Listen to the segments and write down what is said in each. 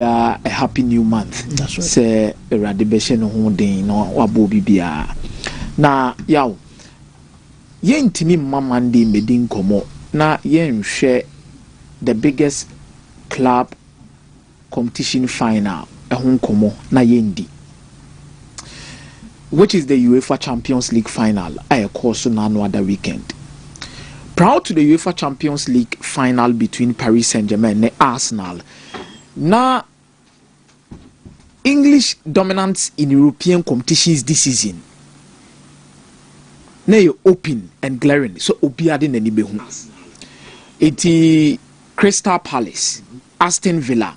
a happy new month. That's right. Say eradibation no ho den no wabo bibia. Na yaw yentimi mama ndi medin komo na yenhwe the biggest club competition final ehun komo na yendi, which is the UEFA Champions League final. I course na no other weekend. Proud to the UEFA Champions League final between Paris Saint-Germain and Arsenal. Now, English dominance in European competitions this season. Now you open and glaring. So obiade na nibehu. Iti Crystal Palace, Aston Villa,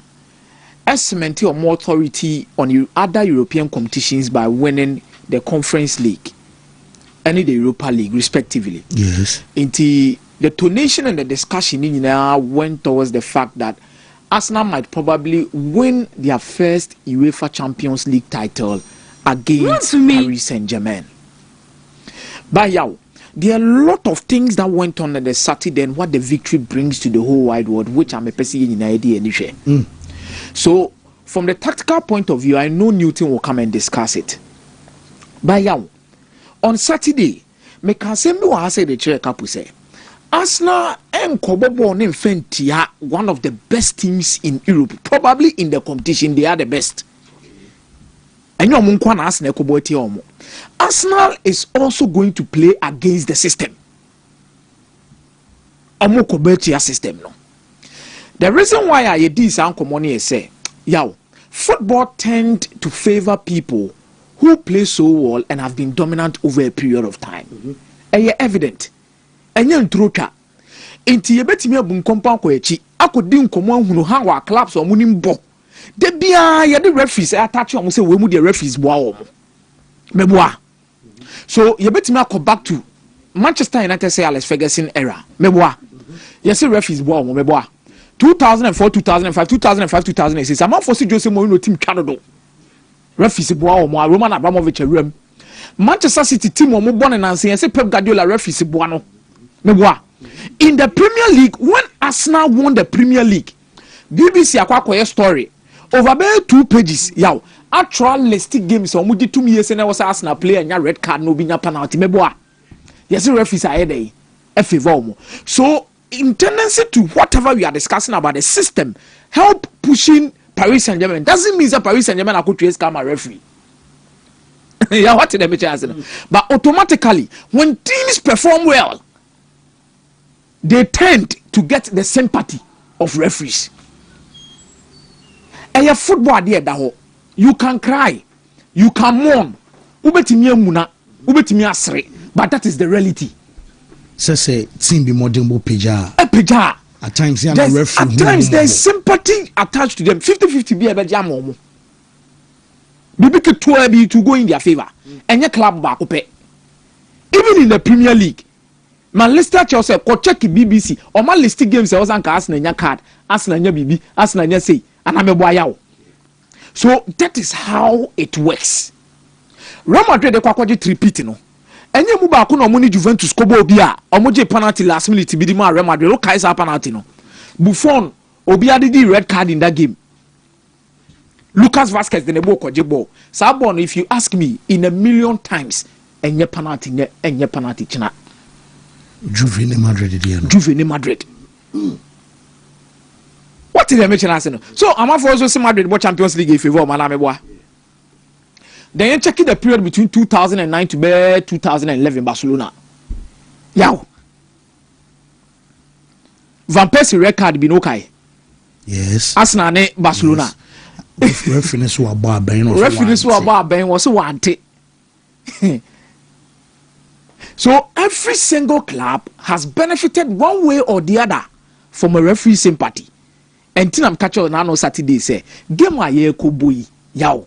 estimate or more authority on other European competitions by winning the Conference League and the Europa League respectively. Yes. Iti the donation and the discussion in now went towards the fact that Arsenal might probably win their first UEFA Champions League title against Paris Saint-Germain. But yeah, there are a lot of things that went on the Saturday and what the victory brings to the whole wide world, which I'm a person in idea anyway. So, from the tactical point of view, I know Newton will come and discuss it. But yeah, on Saturday, me can say me wa say the chair couple say Arsenal and Kobobo Nfentia, one of the best teams in Europe, probably in the competition, they are the best. And Arsenal is also going to play against the system. System no. The reason why I did this money is say, football tend to favor people who play so well and have been dominant over a period of time. And you're evident. Enye ntroka enti yebetimi abun compound ko echi akodi nkomo ahunu ha wa clubs o muni mbo de bia ye de referees attach o mo se we mu de referees boa o mo meboa. So yebetimi akọ back to Manchester United say Alex Ferguson era meboa. Yes referees boa o mo meboa. 2004 2005 2005 2006 amount for Jose Mourinho team twado referees boa o mo Roman Abramovich awam. Manchester City team o mo born and say Pep Guardiola referees boa no. In the Premier League, when Arsenal won the Premier League, BBC akwakoye story over about 2 pages. Yaw, actual listed games on mudi 2 years and I was Arsenal player and red card no binya penalty. Meboa. Yes, referees are there. So, in tendency to whatever we are discussing about the system, help pushing Paris Saint-Germain doesn't mean that Paris Saint-Germain could trace come a referee. Yeah, what did I say? But automatically, when teams perform well, they tend to get the sympathy of referees. And your football there, you can cry, you can mourn, but that is the reality. Say team be more than Peja. At times, there is sympathy attached to them. 50-50 be a bad jam. Bibi to go in their favor. And your club back up. Even in the Premier League. Man, let's start yourself. Go check the BBC. Or man, listed games. I was on Arsenal card. Arsenal BB. Arsenal say. And I'm a boy. So that is how it works. Real Madrid they quite repeating. No. And you move back on money Juventus Kobo Bia. Omoje penalty last minute. Be the Real Madrid. Okay, is a penalty no. Buffon Obia did the red card in that game. Lucas Vasquez the nebo Kojebo. Sabon, if you ask me, in a million times, and your penalty china. Juvenile Madrid. What did I mention? So I'm for also Madrid what Champions League if you want Manameboa. Then you check the period between 2009 to 2011 Barcelona. Yow. Van Persie record been okay. Yes. Arsenal Barcelona. Yes. Reference to about Ben was one. So every single club has benefited one way or the other from a referee sympathy. And till I'm catching on no Saturday say game wa ye ko boy yaw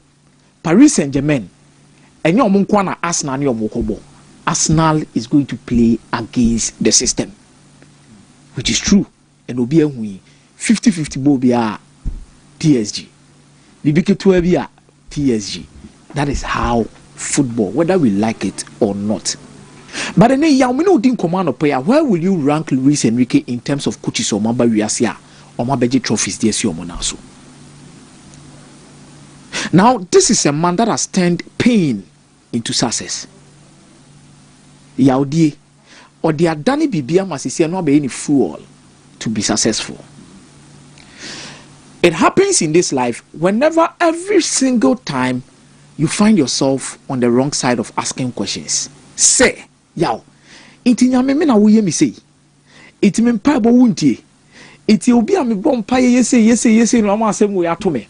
Paris Saint-Germain and your munkwana Arsenal your mokobo. Arsenal is going to play against the system, which is true. And obi ehu 50-50 bo bia PSG. Bibike 12 bia PSG. That is how football, whether we like it or not. But then we didn't command a player. Where will you rank Luis Enrique in terms of coaches or Mamba Riasia or Mabeji trophies this year? Now, this is a man that has turned pain into success. Yaudie, or the Adani Bibia must not be any fool to be successful. It happens in this life whenever every single time you find yourself on the wrong side of asking questions. Say, yaw, iti nyame me na wo ye mi sei. Iti me mpa bo wuntie. Iti obi a me bom pa yese no ma asem we ato me.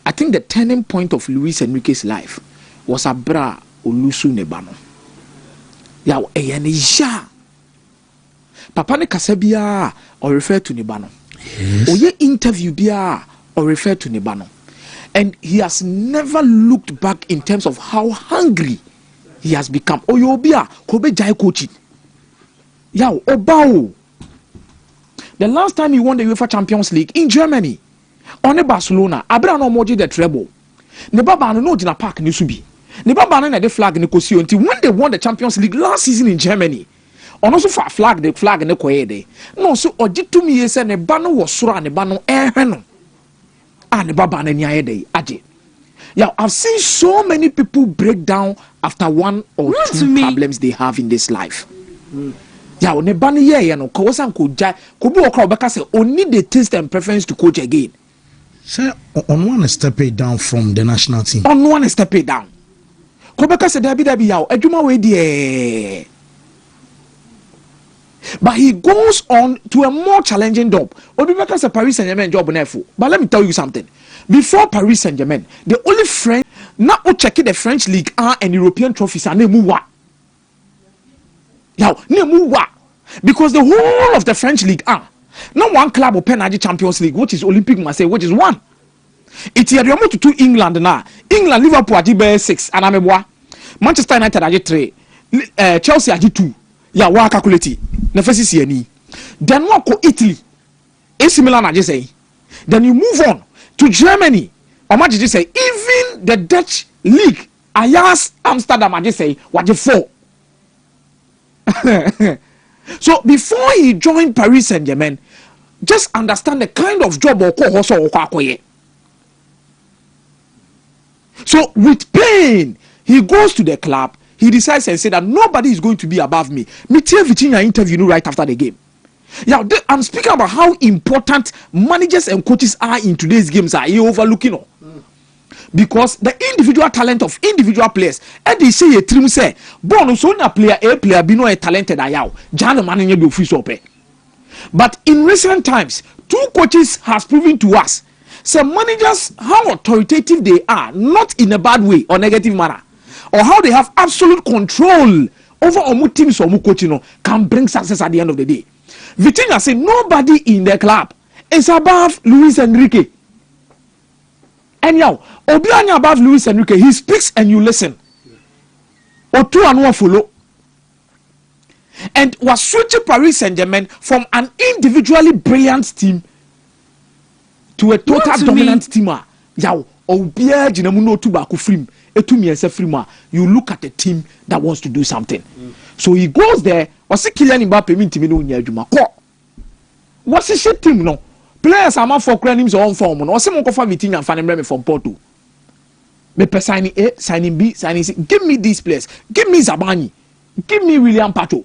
I think the turning point of Luis Enrique's life was abra olusu ne ba no. Yaw eye ne ja. Papa ne kasa bia or refer to ne ba no. Yes. Oye interview bia or refer to ne ba no. And he has never looked back in terms of how hungry he has become. Oyobia kobe jai coaching. Yaw obao. The last time he won the UEFA Champions League in Germany, on Barcelona, Abra no moji the treble. Ne baba no dina park ni subi. Ne baba na the flag ni kosi until when they won the Champions League last season in Germany. On also for flag ne koye de. No so ojitu mi yese ne ba no wo soro ne ba no ehwe no. Ne baba na ni ayede aje. Yeah, I've seen so many people break down after one or two problems they have in this life. Yeah, ne ba ni ye no ko wasan ko jai ko bi okra obeka say only the taste and preference to coach again. Sir, on one step it down from the national team. On one step it down. Ko beka say dabi yaw adwuma we die. But he goes on to a more challenging job. Obi beka say Paris Saint-Germain job na efo. But let me tell you something. Before Paris Saint-Germain, the only French now check the French league and European trophies are name wa. Yaw name wa. Because the whole of the French league no one club open the Champions League, which is Olympic Marseille, which is one. It's here to 2 England now. England, Liverpool are 6, and I'm a Manchester United are 3, Chelsea are 2. Yeah, wa calculate. Never see any. Then walk to Italy. AC Milan are just say. Then you move on to Germany. Or much just say even the Dutch league, Ajax Amsterdam are just say what the 4. So before he joined Paris Saint-Germain, just understand the kind of job or koye. So with pain, he goes to the club. He decides and said that nobody is going to be above me. Me tell Vitinha interview right after the game. Yeah, I'm speaking about how important managers and coaches are in today's games. Are you overlooking? Because the individual talent of individual players, and they say a team say, "Bon, so na player A player be no a talented ayaw." Jana manager be free sope. But in recent times, 2 coaches has proven to us, some managers how authoritative they are, not in a bad way or negative manner, or how they have absolute control over omu teams or omu coaching can bring success at the end of the day. Vitinha said nobody in the club is above Luis Enrique. And now, Obianya above Luis Enrique, he speaks and you listen. Or 2 and 1 follow. And was switching Paris Saint-Germain from an individually brilliant team to a total dominant team. Yaw, Obia Jinamuno Tubaku Frim, Etumiense Frima. You look at a team that wants to do something. So he goes there, or see Kylian Mbappe Mintimino Nyajuma. What's the shit team no? Players are not for names or form. Or someone could find Vitinha and find him from Porto. Me per signing A, signing B, signing C. Give me these players. Give me Zabani. Give me William Pato.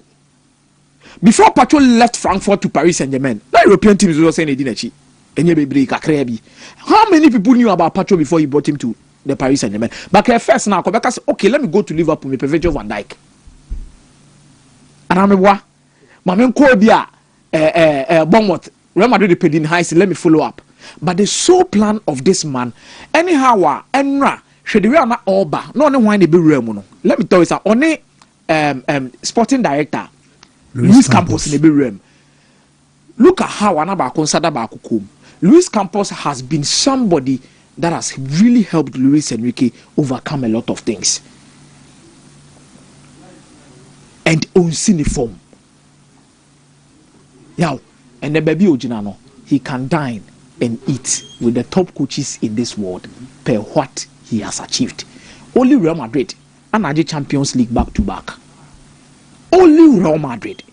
Before Pato left Frankfurt to Paris Saint-Germain, the European teams were saying they didn't. How many people knew about Pato before he brought him to the Paris Saint-Germain? But first now, Quebec said, okay, let me go to Liverpool. Me per Virgil van Dijk. And I'm a wa. Mamen Kobia, Bournemouth. Real Madrid paid in high, let me follow up. But the sole plan of this man, anyhow, enra, should we not over? No one why they be real. Let me tell you something. On sporting director, Luis Campos in the be real. Look at how Anaba consider Bakukum. Luis Campos has been somebody that has really helped Luis Enrique overcome a lot of things. And on uniform. Yeah. And the baby Ojinano, he can dine and eat with the top coaches in this world per what he has achieved. Only Real Madrid and the Champions League back to back. Only Real Madrid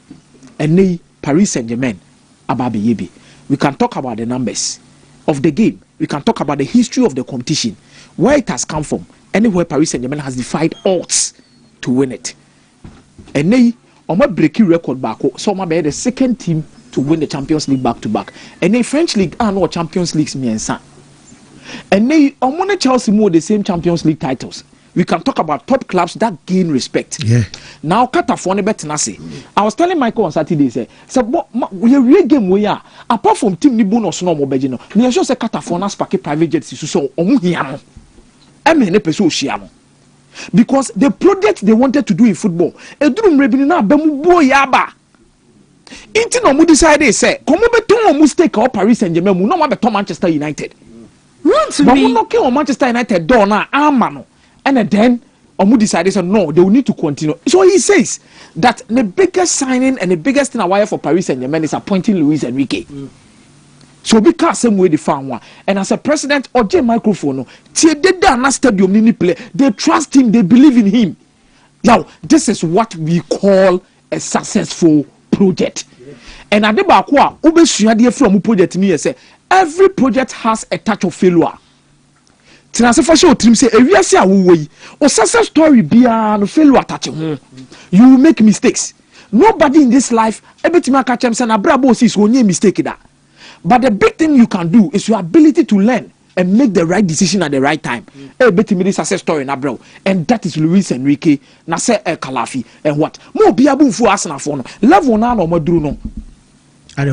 and they Paris Saint-Germain ababi yebi. We can talk about the numbers. of the game. We can talk about the history of the competition, where it has come from, anywhere Paris Saint-Germain has defied odds to win it. And they are breaking record back, so be the second team to win the Champions League back to back. And the French League are no Champions Leagues me and son. And they are Chelsea more the same Champions League titles. We can talk about top clubs that gain respect. Yeah. Now, Katafone Betinase. I was telling Michael on Saturday, say, we are real game we are. Apart from team Nibu no snow mobile, we are just a Katafona sparky private jets so omuhiano. I mean, a person shiano. Because the project they wanted to do in football, a drum rebina bemu boy yaba. Inti no mu decide say, come beton mistake or Paris Saint-Germain, no one beton Manchester United. Run to but me. But knocking on Manchester United door now, amano. And then Omu decided so no, they will need to continue. So he says that the biggest signing and the biggest thing I wire for Paris Saint-Germain is appointing Luis Enrique. So because same way they found one. And as a president or J microphone, they stadium nini play. They trust him, they believe in him. Now, this is what we call a successful project. And at the back, from project me say every project has a touch of failure. Say or success story be no failure touch. You will make mistakes. Nobody in this life mistake that. But the big thing you can do is your ability to learn and make the right decision at the right time. Success story na bro. And that is Luis Enrique, Nasser El Khelaïfi, and what? More be able for Arsenal for no. Level now no more do no. Like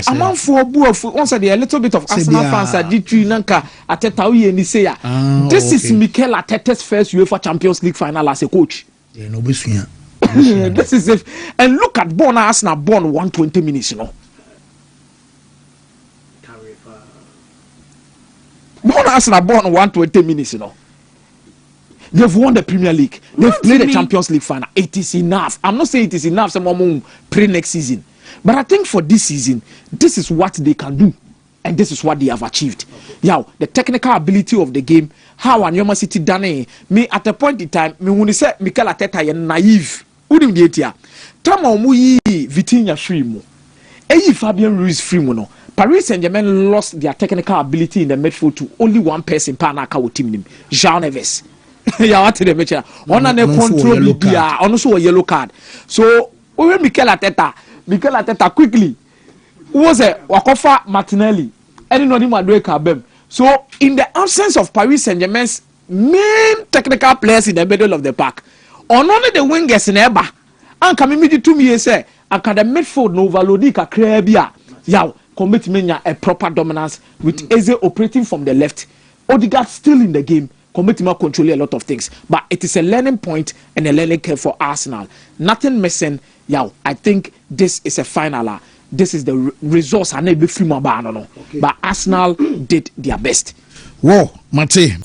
among for once a little bit of Arsenal fans are G3 Nanka Ateta and say this is Mikel Arteta's first UEFA Champions League final as a coach. This is it. And look at Born Arsenal born 120 minutes, you know. Born Arsenal born 120 minutes, you know. They've won the Premier League. They've played the Champions League final. It is enough. I'm not saying it is enough. Some pray next season. But I think for this season, this is what they can do. And this is what they have achieved. Yeah, the technical ability of the game, how Anyoma City done it. Me at a point in time, me when you say Mikel Arteta is naive. Udim dietia. Tama omuyi Vitinha Frimo. Eyi Fabian Ruiz Frimo no. Paris Saint-Germain lost their technical ability in the midfield to only one person per naka with team name. Jean Neves. Yeah, what the match? On a control Libya, also a yellow card. So when Mikel Arteta quickly was a Wakofa Martinelli. Anybody Madrid Kabem. So in the absence of Paris Saint-Germain's main technical players in the middle of the park, on only the wingers in Eba, and coming me to me say, and can the midfield no valodika Krebia. Yaw, commitment a proper dominance with Eze operating from the left. Odegaard still in the game. Commitment control a lot of things, but it is a learning point and a learning curve for Arsenal. Nothing missing. Yeah, I think this is a final. This is the resource I need to film about. But Arsenal did their best. Whoa, Mate.